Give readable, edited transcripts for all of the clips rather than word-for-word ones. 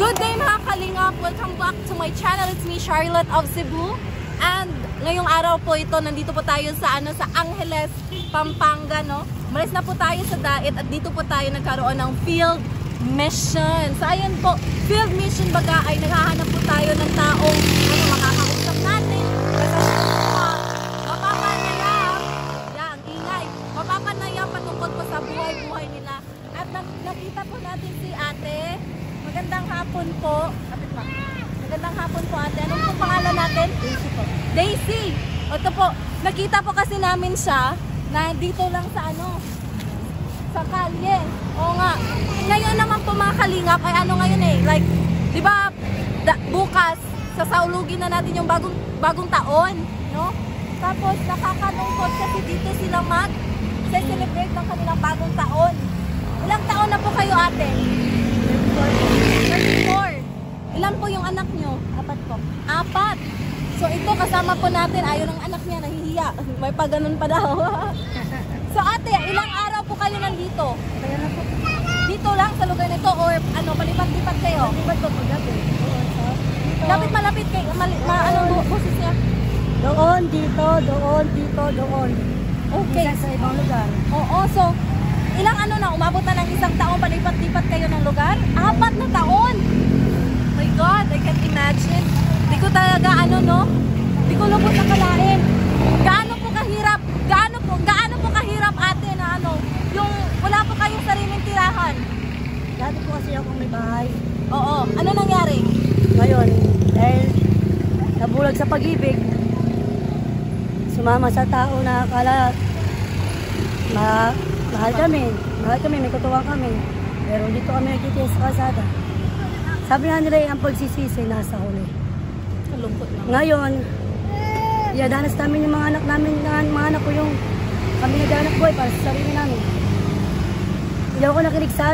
Good day mga kalingap! Welcome back to my channel. It's me, Charlotte of Cebu. And ngayong araw po ito, nandito po tayo sa Angeles, Pampanga, no? Malis na po tayo sa Dait at dito po tayo nagkaroon ng field mission. So ayan po, field mission baga ay naghahanap po tayo ng taong makakausap natin. Mapapanayam, ang ingay, mapapanayam patungkol po sa buhay-buhay nila. At nakita po natin si ate. Magandang hapon po. Magandang hapon po ate. Anong po pangalan natin? Daisy po. Daisy. Ito po, nakita po kasi namin siya na dito lang sa sa kalye. Oo nga. Ngayon naman po mga kalingap ay ngayon like, di ba bukas sasaulugin na natin yung bagong taon, no? Tapos nakakalungkot kasi dito sila mag-celebrate ng kanilang bagong taon. Ilang taon na po kayo ate? 24. Ilan po yung anak nyo? 4 po. 4. So ito kasama po natin, ayaw ng anak niya, nahihiya. May pa ganun pa daw. So ate, ilang araw po kayo nandito? Kaya na po. Dito lang sa lugar nito or palipat-lipat kayo? Palipat po po gabi. Lapit malapit kayo, anong boses niya? Doon, dito, doon. Okay. Isa sa ibang lugar. Oo, so ilang umabot na ng isang taon, palipat-lipat kayo ng lugar? 4 na taon! My God, I can't imagine. Di ko talaga di ko lubos na kalain. Gaano po kahirap ate na yung wala po kayong sariling tirahan? Dati po kasi ako may bahay. Oo, ano nangyari? Ngayon, dahil nabulag sa pag-ibig, sumama sa tao na akala mahal kami, may kutuwang kami. Pero dito kami nagtitiis sa kasada. Sabi nga nila ang pagsisisi nasa huli. Kalungkot na. Ngayon, danas namin yung mga anak namin, mga anak ko yung kami nag-anak boy para sa sarili namin. Hindi ako nakinig sa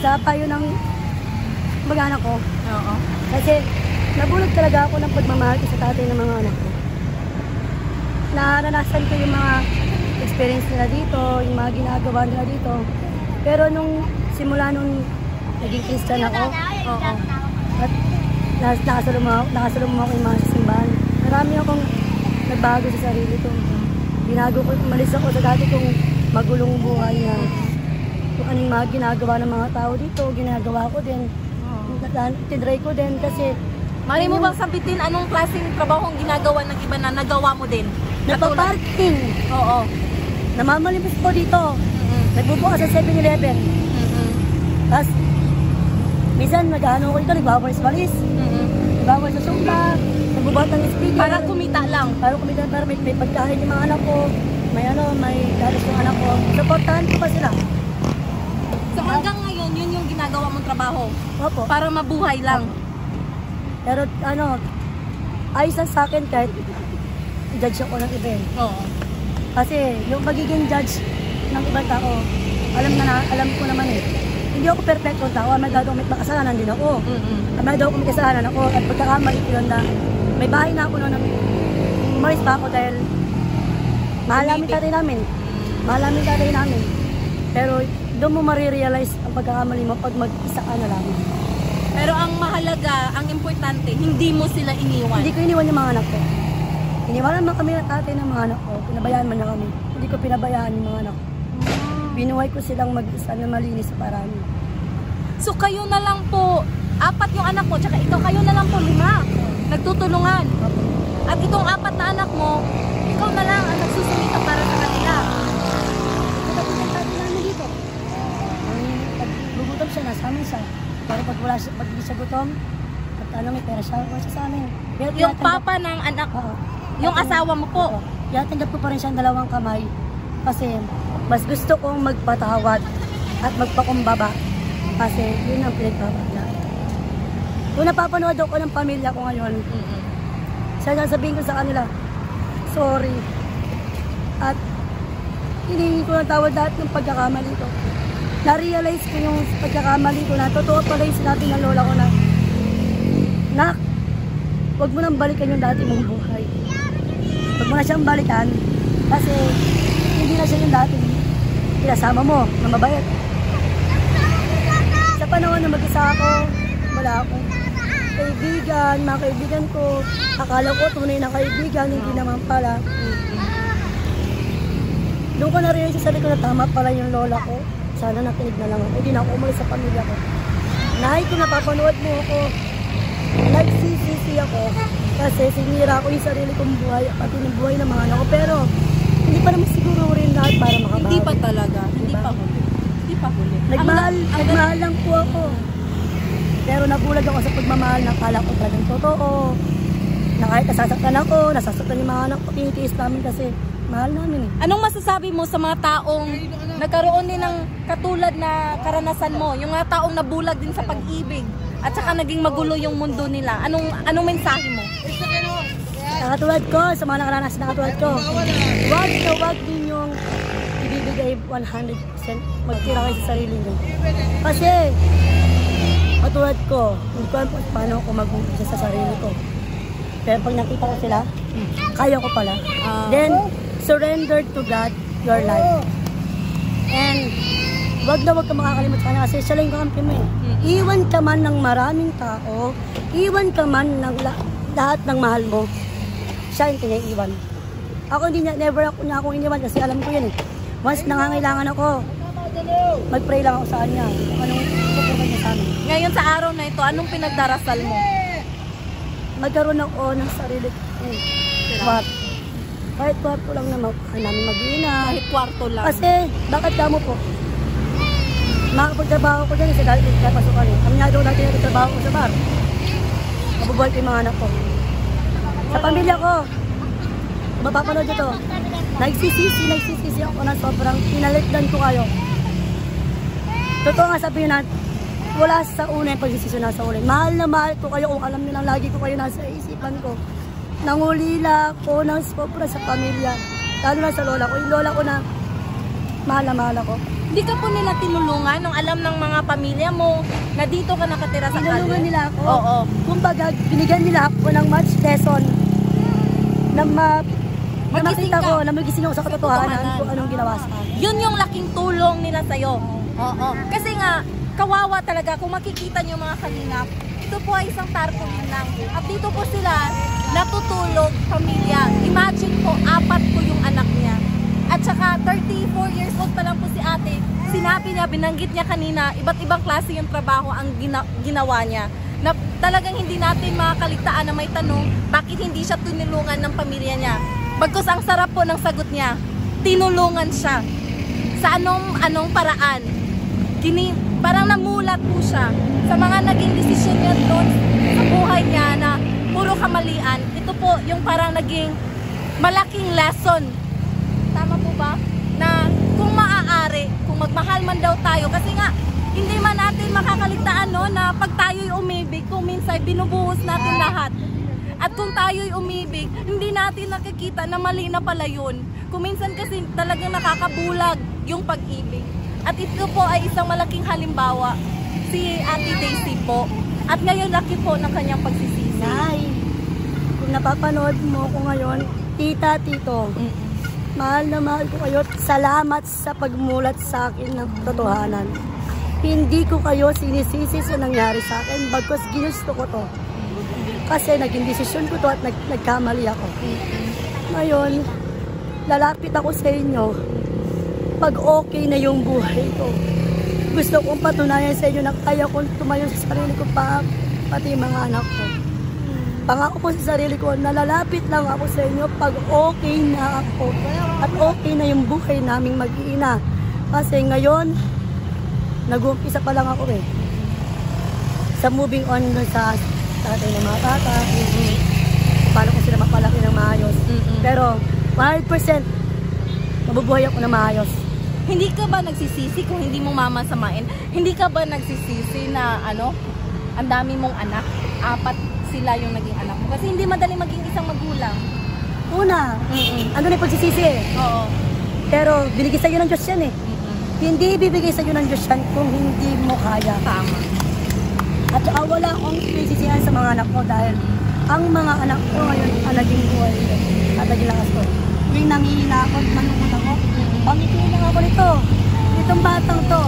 sa payo ng mag-anak ko. Oo. Kasi nabulag talaga ako ng pagmamahal ko sa tatay ng mga anak ko. Naranasan ko yung mga experience nila dito, yung mga ginagawa nila dito. Pero simula nung naging Christian ako, at nakasaluma ako yung mga simbahan. Marami akong nagbago sa sarili ko. Umalis ako sa dati kong magulong buhay na kung anong mga ginagawa ng mga tao dito, ginagawa ko din. Tinry ko din kasi Mali mo bang sabitin anong klaseng trabaho ang ginagawa ng iba na nagawa mo din? napaparking. Oo. Namamalimos po dito. Nagbubukas sa 7-Eleven. Tapos, minsan nag-ano ko dito, nagbawalis-walis. Nagbawalis sa sumpa, nagbubuhat ng speaker. Para kumita lang. Para may pagkain yung mga anak ko. May dalas yung anak ko. Supportahan ko pa sila. So hanggang ngayon, yun yung ginagawa mong trabaho? Opo. Para mabuhay lang? Pero ayos lang sa akin kahit judge ako ng event. Oo. Kasi yung magiging judge ng ibang tao, alam ko naman hindi ako perfecto tao, may kasalanan din ako. May kasalanan ako at pagkakamali ko yun na may bahay na ako noon umalis pa ako dahil mahal namin tatay namin. Pero doon mo marirealize ang pagkakamali mo pag mag-isa ka na lang. Pero ang mahalaga, ang importante, hindi mo sila iniwan. Hindi ko iniwan yung mga anak ko. Iniwanan man kami ng tatay ng mga anak ko. Pinabayaan man na kami. Hindi ko pinabayaan yung mga anak ko. Binuhay ko silang mag-isa na malinis sa parami. So kayo na lang po, 4 yung anak mo, tsaka ikaw kayo na lang po 5. Nagtutulungan. At itong 4 na anak mo, ikaw na lang ang nagsusumita para sa kanila. Tapos yung tatay namin dito. Pag gugutom siya, nasa amin siya. Pero pag hindi siya gutom, at may pera siya, wala siya sa amin. Yung papa ng anak, yung asawa mo po. Yatanggap ko pa rin siyang 2 kamay. Kasi mas gusto kong magpatawad at magpakumbaba. Kasi yun ang pinagpapagla. Kung napapanood ako ng pamilya ko ngayon, sasabihin ko sa kanila, sorry. At hinihingi ko ng tawad lahat ng pagkakamali ko. Na-realize ko yung pagkakamali ko na totoo pala yung sinabi ng lola ko na, Nak, huwag mo nang balikan yung dati mong buhay. Huwag mo na siyang balikan kasi hindi na siya yung dati pinasama mo na mabait. Sa panahon na mag-isa ako, wala akong kaibigan, mga kaibigan ko. Akala ko tunay na kaibigan, hindi naman pala. Doon ko na-realize sa sarili ko na tama pala yung lola ko. Sana nakinig na lang ako. Hindi na ako umalis sa pamilya ko. Nay, kung napapanood mo ako, nagsisisi ako. Kasi sinira ko yung sarili kong buhay, pati yung buhay ng mga anak ko. Pero, hindi pa naman siguro rin lahat para makabawi. Hindi pa talaga. Hindi pa huli. Hindi pa huli. Nagmahal lang po ako. Pero nabulag ako sa pagmamahal na kala ko talagang totoo. Na kahit nasasaktan ako, nasasaktan yung mga anak ko, tinitiis namin kasi mahal namin eh. Anong masasabi mo sa mga taong nagkaroon din ng katulad na karanasan mo? Yung mga taong nabulag din sa pag-ibig at saka naging magulo yung mundo nila. Anong mensahe mo? Nakatulad ko, sa mga nakaranas na katulad ko, wag din yung ibibigay 100%, magtira kayo sa sarili nyo. Kasi, katulad ko, hindi ko alam paano ako mag-umpisa sa sarili ko. Pero pag nakita ko sila, kaya ko pala. Then, surrender to God your life. And, wag na wag ka makakalimot sa kanya kasi siya lang yung kakampi mo eh. Iwan ka man ng maraming tao, iwan ka man ng lahat ng mahal mo, siya yung tinaiiwan. Ako never niya akong iniwan kasi alam ko yun eh. Once nangangailangan ako, mag-pray lang ako sa kanya. Anong tutulungan niya sa amin. Ngayon sa araw na ito, anong pinagdarasal mo? Magkaroon ako ng sarili ko. Kahit kwarto lang na namin mag-iina. Kahit kwarto lang. Kasi, bakit kamo po? Makapagtrabaho ko dyan, kasi dahil kaya pasukan eh. Aminado natin na trabaho ko sa bar. Mabubuhay ko yung mga anak ko. Sa pamilya ko, mapapanood ito. Nagsisisi ako na sobrang pinalitdan ko kayo. Totoo nga sabihin natin, wala sa una yung pagsisisi na sa uli. Mahal na mahal ko kayo kung alam nyo na lagi ko kayo nasa isipan ko. Nangulila ko ng sobra sa pamilya. Lalo na sa lola ko. Yung lola ko na mahal ako. Hindi ka po nila tinulungan nung alam ng mga pamilya mo na dito ka nakatira sa kalye? Tinulungan nila ako. Oo. Kumbaga, binigyan nila ako ng match lesson na makita ko, na magising ako sa katotohanan kung anong ginawa sa akin. Yun yung laking tulong nila sa'yo. Oo. Kasi nga, kawawa talaga kung makikita niyo mga kalingap. Ito po ay isang tarpaulin lang. At dito po sila natutulog, pamilya. Imagine po, 4 po yung anak niya. At saka 34 years old pa lang po si ate. Sinabi niya, binanggit niya kanina, iba't ibang klase yung trabaho ang ginawa niya. Na talagang hindi natin makakaligtaan na may tanong, bakit hindi siya tinulungan ng pamilya niya. Bagkus ang sarap po ng sagot niya, tinulungan siya. Sa anong paraan. Parang namulat po siya sa mga naging desisyon niya doon sa buhay niya na puro kamalian. Ito po yung parang naging malaking lesson. Tama po ba? Na kung maaari, kung magmahal man daw tayo, kasi nga, hindi man natin makakaligtaan no, na pag tayo'y umibig, kung minsan binubuhos natin lahat. At kung tayo'y umibig, hindi natin nakikita na mali na pala yun. Kung minsan kasi talagang nakakabulag yung pag-ibig. At ito po ay isang malaking halimbawa, si Ate Daisy po. At ngayon laki po ng kanyang pagsisisi. Nay, kung napapanood mo ko ngayon, tita, tito, mahal na mahal ko kayo. Salamat sa pagmulat sa akin ng totohanan. Hindi ko kayo sinisisi sa nangyari sa akin, bagkus ginusto ko to. Kasi naging desisyon ko to at nagkamali ako. Ngayon, lalapit ako sa inyo pag okay na yung buhay ko. Gusto kong patunayan sa inyo na kaya kong tumayo sa sarili ko pati mga anak ko. Pangako ko sa sarili ko, nalalapit lang ako sa inyo pag okay na ako. At okay na yung buhay naming mag-iina. Kasi ngayon, nag-uumpisa pa lang ako eh. Sa moving on sa tatay ng mga tata, paano ko sila mapalaki ng maayos. Pero 100% mabubuhay ako na maayos. Hindi ka ba nagsisisi kung hindi mo mamasamain? Hindi ka ba nagsisisi na ang dami mong anak? 4 sila yung naging anak mo. Kasi hindi madali maging isang magulang. Una, ano na yung pagsisisi eh. Oo. Pero binigay sa'yo ng Diyos yan eh. Hindi bibigay sa'yo ng Diyos yan kung hindi mo kaya. Tama. At saka wala akong pinisisihan sa mga anak ko dahil ang mga anak ko ngayon ang naging buhay at naging lakas ko. Yung nangihina ako, manunod ako, pangiti lang ako nito. Itong batang to.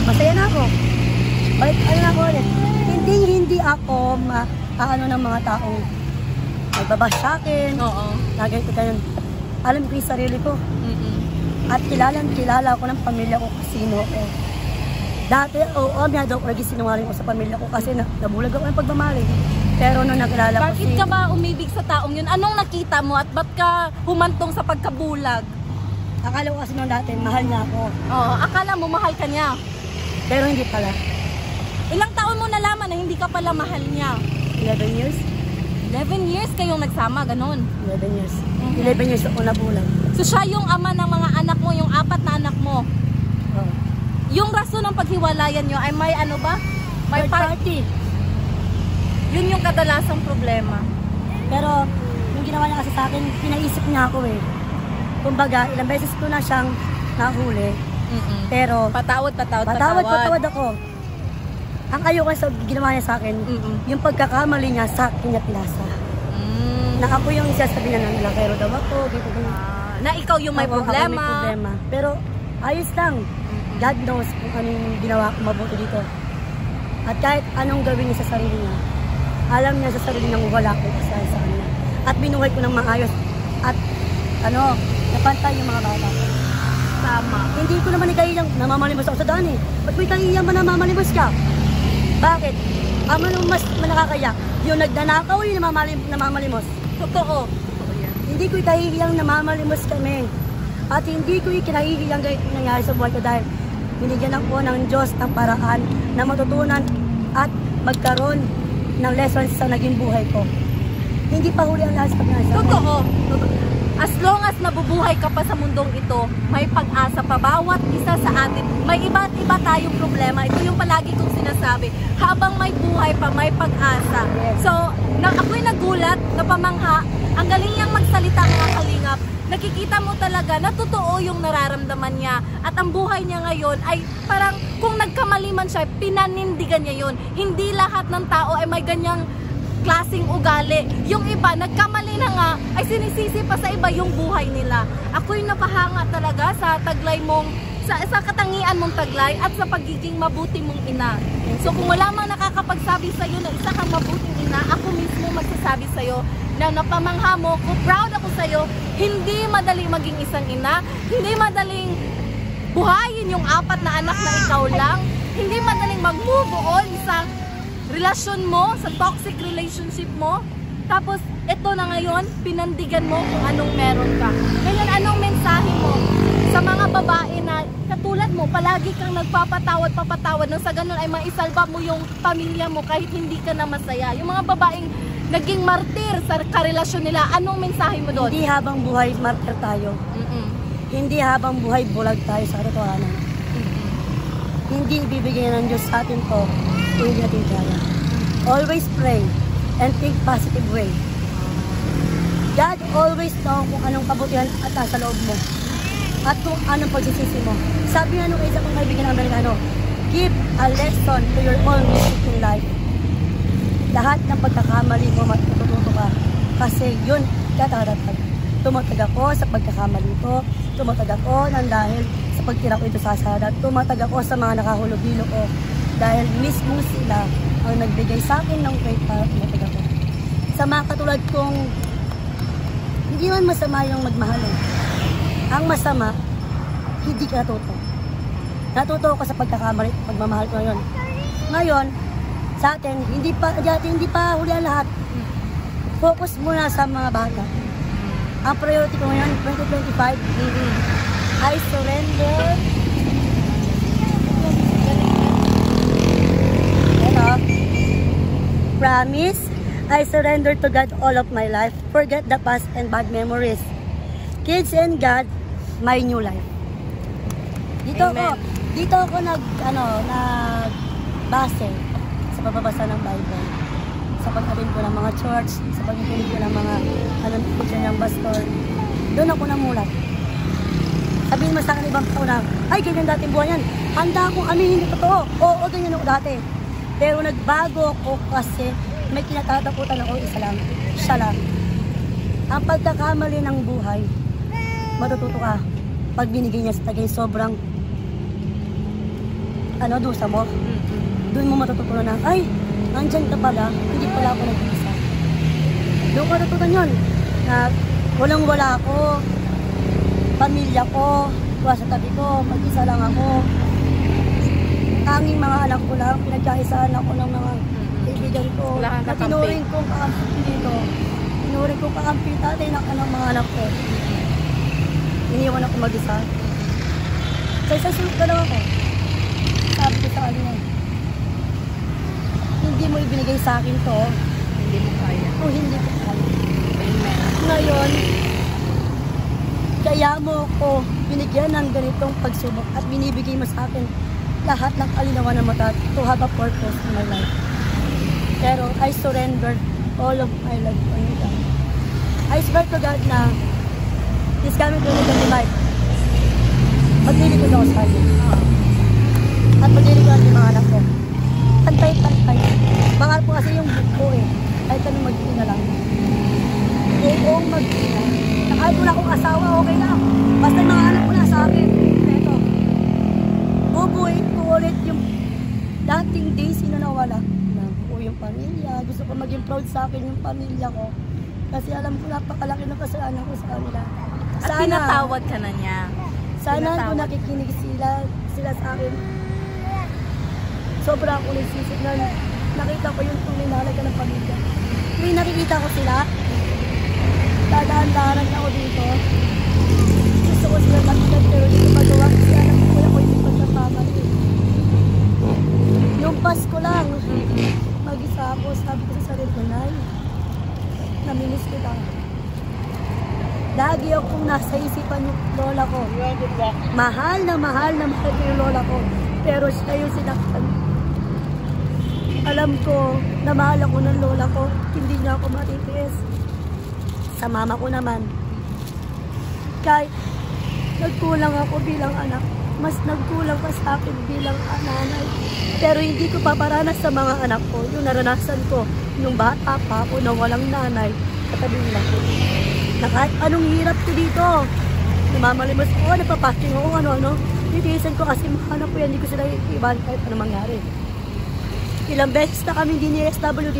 Masaya na ako. Balik, na ako ulit. na ako ano ng mga taong magbabash sa akin. Oo. Na ganito ganyan. Alam ko yung sarili ko. Mm-mm. At kilala ko ng pamilya ko kung sino ako. Dati, minado ako naging sinungaling ko sa pamilya ko kasi nabulag ako ng pagmamahal. Pero nung nakilala ko Bakit ka ba umibig sa taong yun? Anong nakita mo at ba't ka humantong sa pagkabulag? Akala ko kasi nung dati, mahal niya ako. Oo, akala mo mahal ka niya. Pero hindi pala. Ilang taon mo nalaman na hindi ka pala mahal niya? 11 years? 11 years kayong nagsama, ganun. 11 years. 11 years ako nabulag. So siya yung ama ng mga anak mo, yung 4 na anak mo. Oh. Yung rason ng paghiwalayan nyo ay may ano ba? May Third party. Yun yung kadalasang problema. Pero, yung ginawa niya kasi sa akin, pinaisip niya ako eh. Kumbaga, ilang beses ko na siyang nahuli. Pero, Patawad ako. Ang ayoko sa ginawa niya sa akin, yung pagkakamali niya sa akin niya pinasa. Na ako yung isasabi niya na nalakero daw ako, gito. Na ikaw yung may Ako may problema. problema. Pero, ayos lang. God knows kung anong ginawa ko mabuti dito. At kahit anong gawin niya sa sarili niya, alam niya sa sarili niyang wala ko sa kanya. At binuhay ko ng maayos. At napantay yung mga bata. Tama. Hindi ko naman ikahiyang namamalimos ako sa daan eh. Ba't mo ikahiyang ba namamalimos ka? Bakit? Ang mas nakakaya, yung nagnanakaw yung namamalimos. Totoo. Hindi ko ikahiyang namamalimos kami. At hindi ko ikinahihiyang ganito nangyari sa buhay ko dahil binigyan ako ng Diyos ng paraan na matutunan at magkaroon ng lessons sa naging buhay ko. Hindi pa huli ang lahat sa pag-asa. Totoo. As long as nabubuhay ka pa sa mundong ito, may pag-asa pa. Bawat isa sa atin, may iba't iba tayong problema. Ito yung palagi kong sinasabi. Habang may buhay pa, may pag-asa. Yes. So, ako'y nagulat, napamangha. Ang galing niyang magsalita, mga kalingap. Nakikita mo talaga na totoo yung nararamdaman niya. At ang buhay niya ngayon ay parang kung nagkamali man siya, pinanindigan niya yun. Hindi lahat ng tao ay may ganyang klaseng ugali. Yung iba, nagkamali na nga, ay sinisisi pa sa iba yung buhay nila. Ako'y napahanga talaga sa taglay mong, sa katangian mong taglay at sa pagiging mabuti mong ina. So kung wala mang nakakapagsabi sa'yo na isa kang mabuting ina, ako mismo magsasabi sa'yo na napamangha mo, kung proud ako sa'yo, hindi madaling maging isang ina, hindi madaling buhayin yung 4 na anak na ikaw lang, hindi madaling mag-move on sa relasyon mo, sa toxic relationship mo. Tapos, ito na ngayon, pinandigan mo kung anong meron ka. Ngayon, anong mensahe mo sa mga babae na katulad mo, palagi kang papatawad, nang sa ganun ay maisalba mo yung pamilya mo kahit hindi ka na masaya. Yung mga babaeng naging martir sa karelasyon nila, anong mensahe mo doon? Hindi habang buhay martir tayo. Hindi habang buhay bulag tayo sa katotohanan. Hindi ibibigay ng Diyos sa atin to. Hindi natin kaya. Always pray and think positive way. God always know kung anong kabutihan at nasa loob mo. At kung anong pagsisisi mo. Sabi nga nung isa kong kaibigan ng Amerikano, give a lesson to your own mistake in life. Lahat ng pagkakamali mo matututo ka. Kasi yun, katatatag. Tumatag ako sa pagkakamali ko. Tumatag ako ng dahil sa pagtira ko ito sa asada. Tumatag ako sa mga nakahulog-hilo ko. Dahil mismo sila ang nagbigay sa akin ng faith para tumatag ako. Sa mga katulad kong hindi man masama yung magmahal. Ang masama, hindi ka natuto. Natuto ako sa pagmamahal ko ngayon. Ngayon, sa atin, hindi pa huli ang lahat. Focus muna sa mga bata. Ang priority ko ngayon, 2025, I surrender. Promise, I surrender to God all of my life. Forget the past and bad memories. Kids and God, my new life. Dito ako nagbase sa pagbabasa ng Bible. Sa pag-attend ko ng mga church, sa pag-attend ko ng mga picture ng pastor. Doon ako namulat. Sabihin mo sa akin ibang tao na, ay ganyan dati buhay yan. Handa akong aminin totoo. Oo, ganyan ako dati. Pero nagbago ako kasi may kinatatakutan ako, isa lang. Siya lang. Ang pagkakamali ng buhay, matututo ka pag binigay niya sa tagay sobrang dusa mo. Doon mo matututunan na, ay, nandyan ka pala, hindi pala ako nag-iisa. Doon ko natutunan yun, na walang-wala ako, pamilya ko, wala sa tabi ko, mag-isa lang ako. Tanging mga anak ko lang, pinagkaisahan ako ng mga kaibigan ko. Wala kang Na kakampi. tinuring kong kakampi dito. Tinuring kong kakampi tatay ng mga anak ko. Iniwan ako mag-isa. Sa isang sulok na lang ako. Sabi ko sa kanya, hindi mo ibinigay sa akin to Hindi mo kaya. kung hindi ko kaya. Amen. Ngayon, kaya mo ko binigyan ng ganitong pagsubok at binibigay mo sa akin lahat ng kalinawan ng mata to have a purpose in my life. Pero I surrendered all of my life for you, God. I swear to God na this coming 2025, maglilikod ako sa kanya. At maglilikod ako ng mga anak ko. Pantay-pantay. Baka po kasi yung book ko eh. Kahit kami mag-ina lang. Buong mag-ina. Kahit wala akong asawa, okay lang. Basta yung mga anak ko na sa akin. Ito. Bubuhin ko ulit yung dating days na nawala. Nabuo yung pamilya. Gusto ko maging proud sa akin yung pamilya ko. Kasi alam ko napakalaki ng kasalanan ko sa kanila. At pinatawad ka na niya. Sana Pinatawad. kung nakikinig sila sa akin. Sobra ako nagsisig na nakita ko yung tunay na halaga ng pamilya. May nakikita ko sila. Dadaan-daharan ako dito. Gusto ko sila makita pero hindi ko magawa. Kasi alam ko kuya ko hindi ko sa family. Yung Pasko lang, mag-isa ako. Sabi ko sa sarili ko, Nay, namimiss kita. Lagi akong nasa isipan yung lola ko. Mahal na mahal ko yung lola ko. Pero siya yung sinaktan. Alam ko na mahal ako ng lola ko. Hindi niya ako matitiis. Sa mama ko naman. Kahit nagkulang ako bilang anak, mas nagkulang pa sa akin bilang nanay. Pero hindi ko paparanas sa mga anak ko yung naranasan ko nung bata pa ako na walang nanay katabi nila ko. Na kahit anong hirap ko dito, namamalimos ko, napapasting ako, ano-ano. Titiisan ko kasi mahanap ko yan, hindi ko sila iiban kahit ano mangyari. Ilang beses na kami din ni SWD.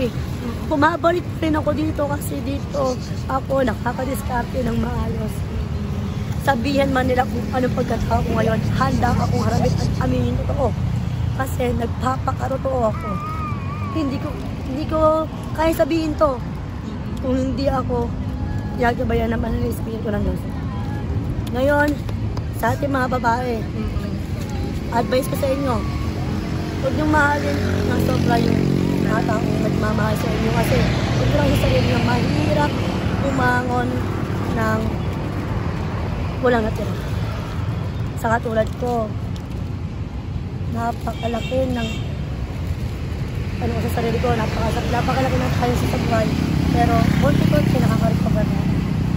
Bumabalik rin ako dito kasi dito ako nakakadiskarte ng maayos. Sabihan man nila kung anong pagkatao ko ngayon, handa akong harapin at aminin totoo. Kasi nagpapakatotoo ako. Hindi ko kaya sabihin to kung hindi ako yagabayan naman ng Espiritu ng Diyos. Ngayon, sa ating mga babae, advice ko sa inyo, huwag niyong mahalin ng sobra yung mga taong nagmamahal sa inyo kasi huwag lang sa sarili na mahirap umangon ng walang natira. Sa katulad ko, napakalaki ng sa sarili ko, napakalaki ng kaya sa buhay. Pero, konti-konti nakaka-recover na.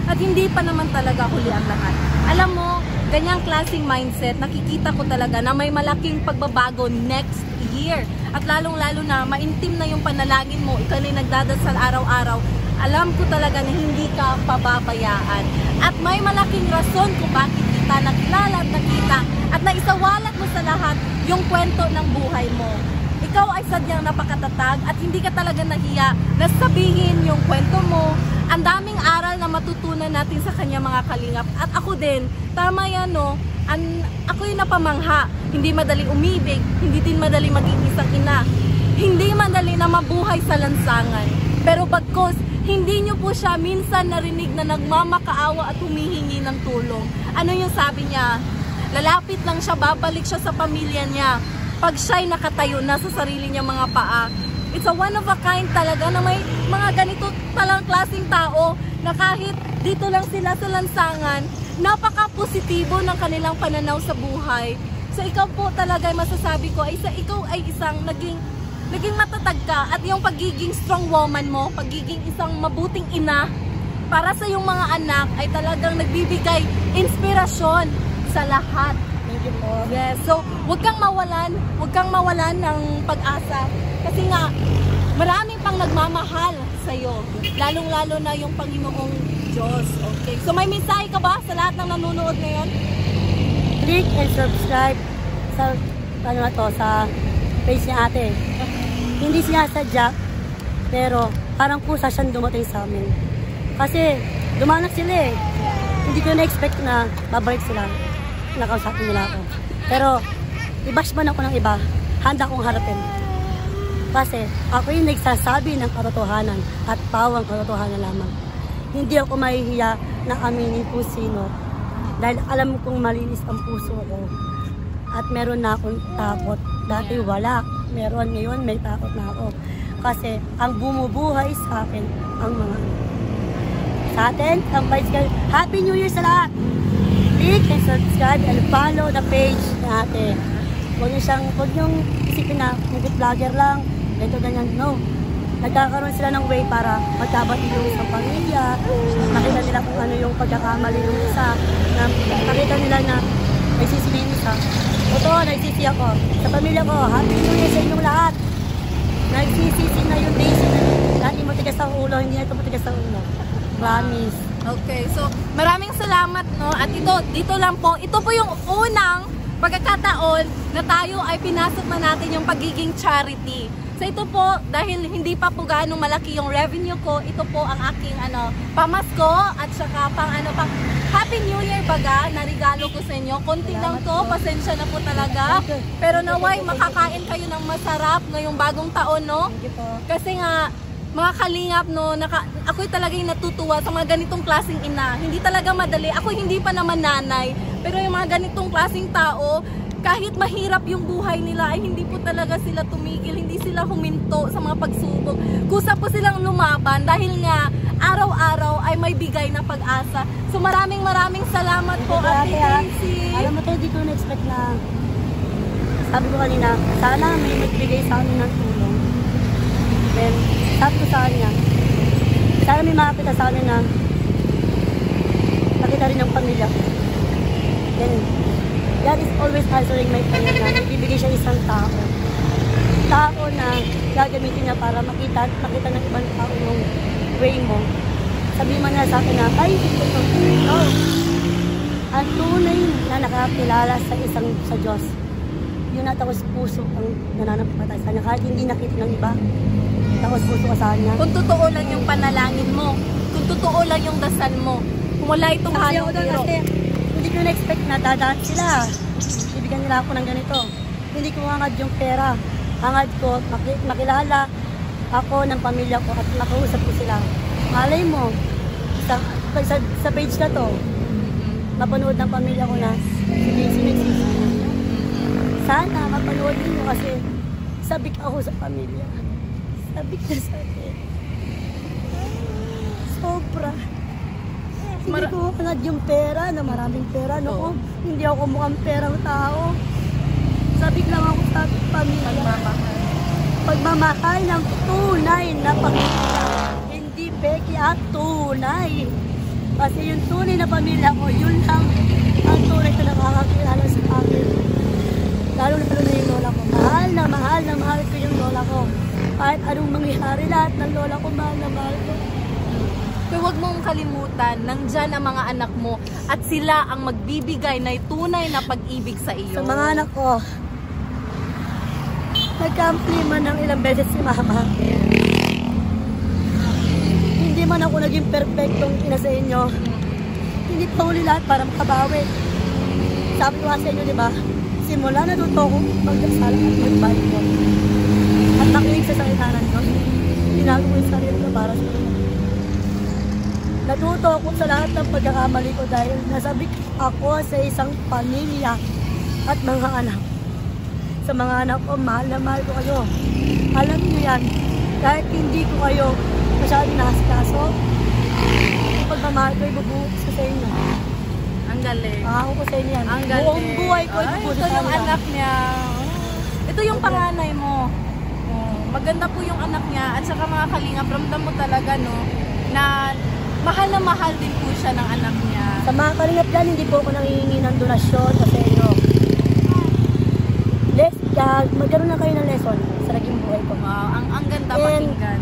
At hindi pa naman talaga huli ang lahat. Alam mo, ganyang klaseng mindset, nakikita ko talaga na may malaking pagbabago next year. At lalong-lalo na, maintim na yung panalangin mo, ikaw na nagdadasal araw-araw, alam ko talaga na hindi ka pababayaan. At may malaking rason kung bakit kita nakilala at nakita at naisawalat mo sa lahat yung kwento ng buhay mo. Ikaw ay sadyang napakatatag at hindi ka talaga nahiya na sabihin yung kwento mo. Ang daming aral na matutunan natin sa kanya mga kalingap. At ako din, tama yan no, ako yung napamangha. Hindi madali umibig, hindi din madali maging isang ina. Hindi madali na mabuhay sa lansangan. Pero bagkos, hindi nyo po siya minsan narinig na nagmamakaawa at humihingi ng tulong. Ano yung sabi niya? Lalapit lang siya, babalik siya sa pamilya niya. Pag siya'y nakatayo na sa sarili niya mga paa. It's a one of a kind talaga na may mga ganito talang klaseng tao na kahit dito lang sila sa lansangan, napaka-positibo ng kanilang pananaw sa buhay. So ikaw po talaga ay masasabi ko, ikaw ay isang naging matatag ka at yung pagiging strong woman mo, pagiging isang mabuting ina para sa iyong mga anak ay talagang nagbibigay inspirasyon sa lahat. Thank you po. Yes, so huwag kang mawalan ng pag-asa kasi nga maraming pang nagmamahal sa iyo, lalong-lalo na yung Panginoong Diyos. Okay. So may mensahe ka ba sa lahat ng nanonood ngayon? Click and subscribe sa sa page ni ate. hindi sinasadya, pero parang kusa siyang dumating sa amin. Kasi dumanak sila eh. Hindi ko na-expect na babalik sila. Nakausapin nila ako. Pero i-bash man ako ng iba, handa akong harapin. Kasi ako yung nagsasabi ng katotohanan at pawang katotohanan lamang. Hindi ako mahihiya na aminin kung sino. Dahil alam kong malinis ang puso ko. At meron na akong takot. Dati wala. Meron, ngayon may takot na ako. Kasi ang bumubuhay sa akin, ang mga sa atin, ang page ka. Happy New Year sa lahat! Click and subscribe and follow the page natin. Huwag niyong isipin na hindi vlogger lang, ganito ganyan. No. Nagkakaroon sila ng way para magkabati yung isang pamilya. Makita nila kung ano yung pagkakamali ng isa. Nakita nila na nagsisisi yung isa. Totoo, nagsisi ako. Sa pamilya ko, Happy New Year sa inyong lahat. Nagsisisi na yung days na lagi mo tigas ang ulo, hindi na ito matigas ang ulo. Promise. Okay, so maraming salamat, no? At dito lang po, ito po yung unang pagkakataon na tayo ay pinasok na natin yung pagiging charity. So ito po, dahil hindi pa po gaano malaki yung revenue ko, ito po ang aking pamasko at saka pang Happy New Year baga, na regalo ko sa inyo. Konti lang to, pasensya na po talaga. Pero naway, makakain kayo ng masarap ngayong bagong taon, no? Kasi nga, mga kalingap, no, ako'y talagang natutuwa sa mga ganitong klaseng ina. Hindi talaga madali. Ako hindi pa naman nanay. Pero yung mga ganitong klaseng tao, kahit mahirap yung buhay nila, ay hindi po talaga sila tumigil. Hindi sila huminto sa mga pagsubok. Kusa po silang lumaban dahil nga araw-araw ay may bigay na pag-asa. So maraming salamat po, Ate Daisy. Alam mo to, di ko na-expect na sabi ko kanina, sana may magbigay sa amin ng tulong. Then, sabi ko sa kanya, sana may makakita sa amin na nakita rin ng pamilya. Then, God is always answering my prayer na nagbibigay siya isang tao. Tao na gagamitin niya para makita ng ibang tao yung way mo. Sabi man niya sa akin na, ay, ito, ang tunay na nakakilala sa Diyos. Yun na tapos puso ang nananampatay sa kanya. Kahit hindi nakita ng iba, tapos puso ka sa kanya. Kung totoo lang yung panalangin mo, kung totoo lang yung dasal mo, kung wala itong halong biro. Kasi hindi ko na-expect na dadaan sila. Ibigyan nila ako ng ganito. Hindi ko hangad yung pera. Hangad ko, makilala ako ng pamilya ko at makausap ko sila. Malay mo, sa page na to, mapanood ng pamilya ko na nagsisisi. Sana mapanood ninyo kasi sabik ako sa pamilya. Sabik na sa akin. Sobra. Hindi ko hangad yung pera na maraming pera. No? Hindi ako mukhang perang tao. Sabik lang ako sa pamilya. Pagmamahal ng tunay na pamilya. Hindi peki at tunay. Kasi yung tunay na pamilya ko, yun lang ang tunay na nakakakilala sa akin. Lalo na yung lola ko. Mahal ko yung lola ko. Kahit anong mangyari, lahat ng lola ko, mahal na mahal ko. Pero huwag mong kalimutan, nandyan ang mga anak mo at sila ang magbibigay na tunay na pag-ibig sa iyo. Sa mga anak ko, nagkampi man ng ilang beses si mama. Hindi man ako naging perfectong ina sa inyo. Hindi pa huli lahat para makabawi. Sabi ko sa inyo, di ba? Simula natuto ko magdasal at magbalik ko. At nakinig sa sakitanan ko. Tinago ko yung sarili ko para sa inyo. Natuto ako sa lahat ng pagkakamali ko dahil nasabik ako sa isang pamilya at mga anak. Sa mga anak ko, mahal na mahal ko kayo. Alam niyo yan, kahit hindi ko kayo masyadong nakasikaso, yung pagmamahal ko, ibubuhok ko sa inyo. Ang galing. Ako ko sa inyo yan. Ang galing. Buong buhay ko, ibubuhok ito sa yung inyo. anak niya. Ito yung panganay mo. Maganda po yung anak niya at saka mga kalingap, ramdam mo talaga, no, na mahal din po siya ng anak niya. Sa mga kalingap dyan, hindi po ako nangihingi ng donasyon sa inyo. Magkaroon na kayo ng lesson sa naging buhay ko. Wow, ang ganda pakinggan.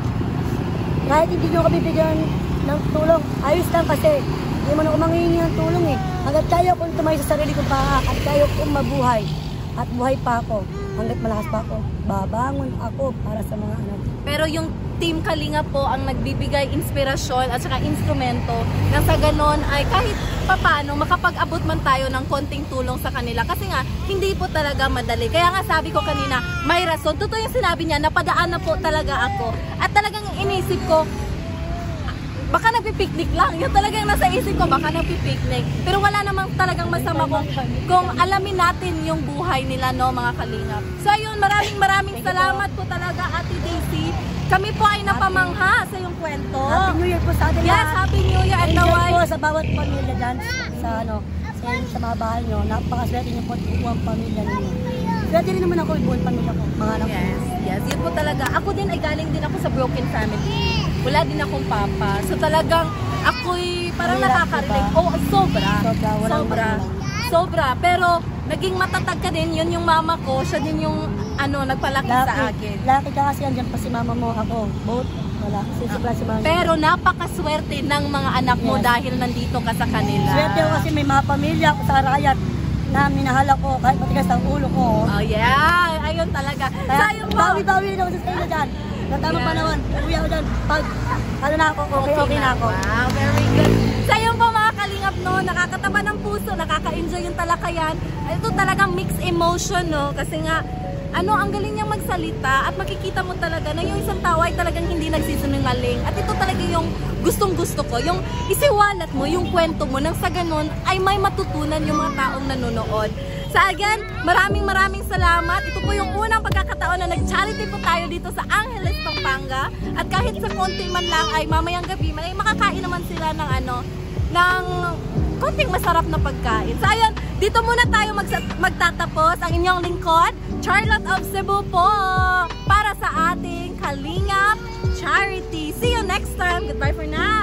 Kahit hindi nyo kami bigyan ng tulong, ayos lang kasi hindi mo na ako manghihingi ng tulong eh. Hanggat kaya kong tumayo sa sarili kong paa at kaya kong mabuhay at buhay pa ako. hanggat malakas pa ako, babangon ako para sa mga anak. Pero yung Team Kalinga po ang nagbibigay inspirasyon at saka instrumento na sa ganon ay kahit papano makapag-abot man tayo ng konting tulong sa kanila. Kasi nga, hindi po talaga madali. Kaya nga sabi ko kanina, may rason. Totoo yung sinabi niya, napadaan na po talaga ako. At talagang inisip ko, baka nagpipiknik lang. Yun talaga yung nasa isip ko, baka nagpipiknik. Pero wala namang talagang masama kung alamin natin yung buhay nila, no, mga kalingap. So ayun, maraming salamat po talaga, Ate Daisy. Kami po ay napamangha sa yung kwento. Happy New Year po sa atin Yes, lahat. Happy New Year and Enjoy naway. po sa bawat pamilya dyan sa mga bahay nyo. Napakaswerte niyo po ang pamilya ninyo. Swerte rin naman ako yung buong pamilya ko. Mga anak ko. Yes, yun po talaga. Ako din ay galing din ako sa broken family. Wala din akong papa. So talagang ako'y parang Mahirap, nakaka-relate. diba? Oh, sobra. Walang magulang. Sobra. Pero naging matatag ka din. Yun yung mama ko. Siya din yung nagpalaki sa akin. Laki ka kasi andyan pa si mama mo, ako. Both. Wala. Sisikla si mama. Pero napakaswerte ng mga anak mo Yes. dahil nandito ka sa kanila. Swerte ako kasi may mga pamilya ako sa Arayat na minahal ako kahit matigas ang ulo ko. Oh yeah, ayun talaga. Kaya Sayang po. bawi-bawi rin ako sa kanila dyan. Sa tamang Yeah. panahon, uwi ako dyan. Pag na ako, okay na ako. Wow, very good. Sayang po mga kalingap, no, nakakataba ng puso, nakaka-enjoy yung talakayan. Ito talagang mixed emotion, no, kasi nga, ang galing niyang magsalita at makikita mo talaga na yung isang tao ay talagang hindi nagsisinungaling. At ito talaga yung gustong-gusto ko, yung isiwalat mo, yung kwento mo, nang sa ganun ay may matutunan yung mga taong nanonood. So again, maraming salamat. Ito po yung unang pagkakataon na nag-charity po tayo dito sa Angeles, Pampanga. At kahit sa konti man lang ay mamayang gabi, may makakain naman sila ng konting masarap na pagkain. So ayan, dito muna tayo magtatapos. Ang inyong lingkod, Charlotte of Cebu po, para sa ating Kalingap Charity. See you next time. Goodbye for now.